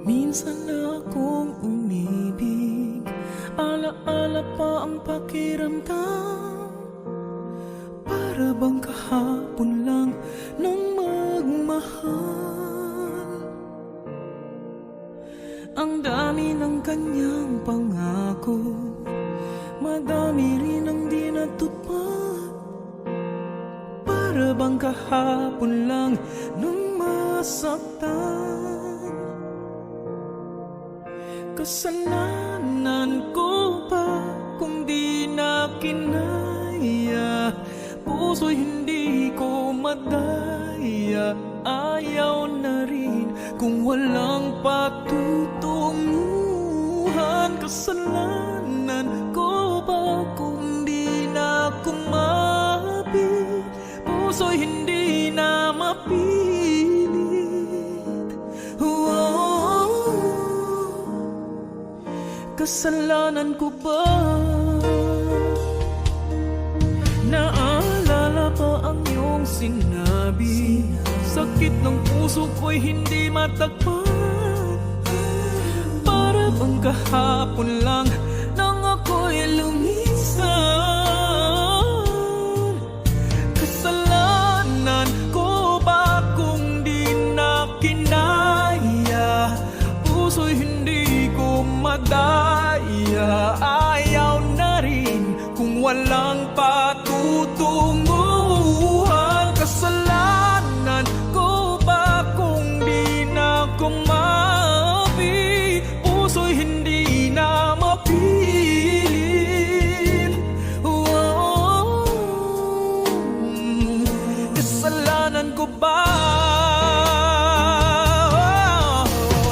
Minsan akong umibig, alaala pa ang pakiramdam. Para bang kahapon lang nang magmahal. Ang dami ng kanyang pangako, madami rin ang di natupad. Para bang kahapon lang nang masaktan. Kasalanan ko ba kung di na kinaya? Puso'y hindi ko madaya. Ayaw na rin kung walang patutunguhan. Kasalanan ko ba kung di na kumapit? Puso'y hindi na mapilit. Kasalanan ko ba? Naalala pa ang iyong sinabi, sakit ng puso ko'y hindi matagpan. Para bang kahapon lang nang ako'y lumisan. Kasalanan ko ba kung di na kinaya? Puso'y hindi ko madaya. Ayaw na rin kung walang patutunguhan. Kasalanan ko ba kung di na kumapi? Puso'y hindi na mapilit. Kasalanan ko ba?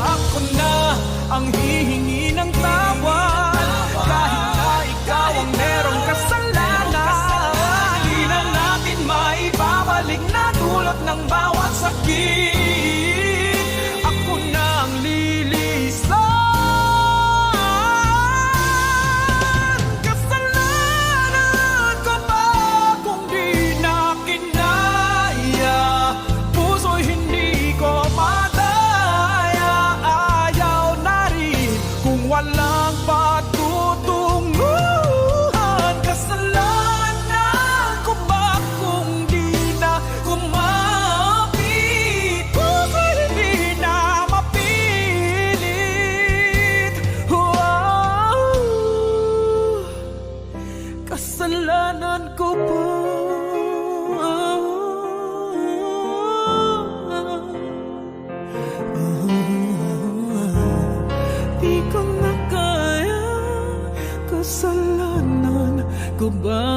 Ako na ang hihingi ng tawad, kahit na ikaw ang merong kasalanan. Di na natin maibabalik na dulot ng bawat sakit. Ako na ang lilisan. Kasalanan ko ba kung di na kinaya? Puso'y hindi ko madaya. Ayaw na rin kung walang patutunguhan. Kasalanan ko ba kung di na kumapit? Puso'y hindi na mapilit. Kasalanan ko ba? Di ko na kaya. Kasalanan ko ba?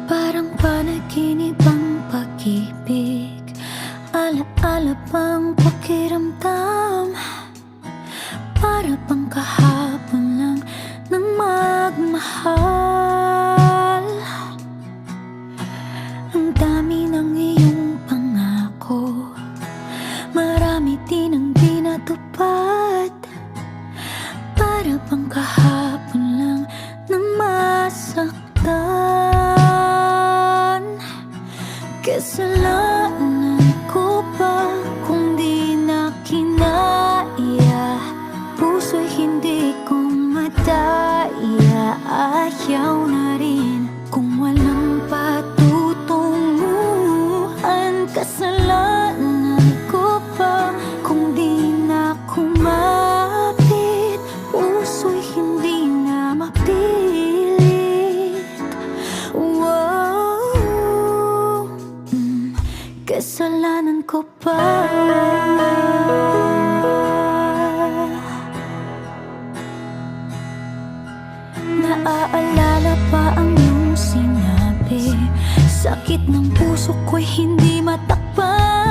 Parang panaginip ang pag-ibig, alaala pang pakiramdam. Para bang kahapon lang nang magmahal. Ang dami ng iyong pangako, marami din ang di natupad. Para bang kahapon lang nang masaktan. Kasalanan ko ba kung di na kinaya? Puso'y hindi ko madaya. Ayaw na rin kung walang patutunguhan. Kasalanan ko ba kung di na kumapit? Puso'y hindi na mapilit. Kasalanan ko ba? Naaalala pa ang iyong sinabi, sakit ng puso ko'y hindi matakpan.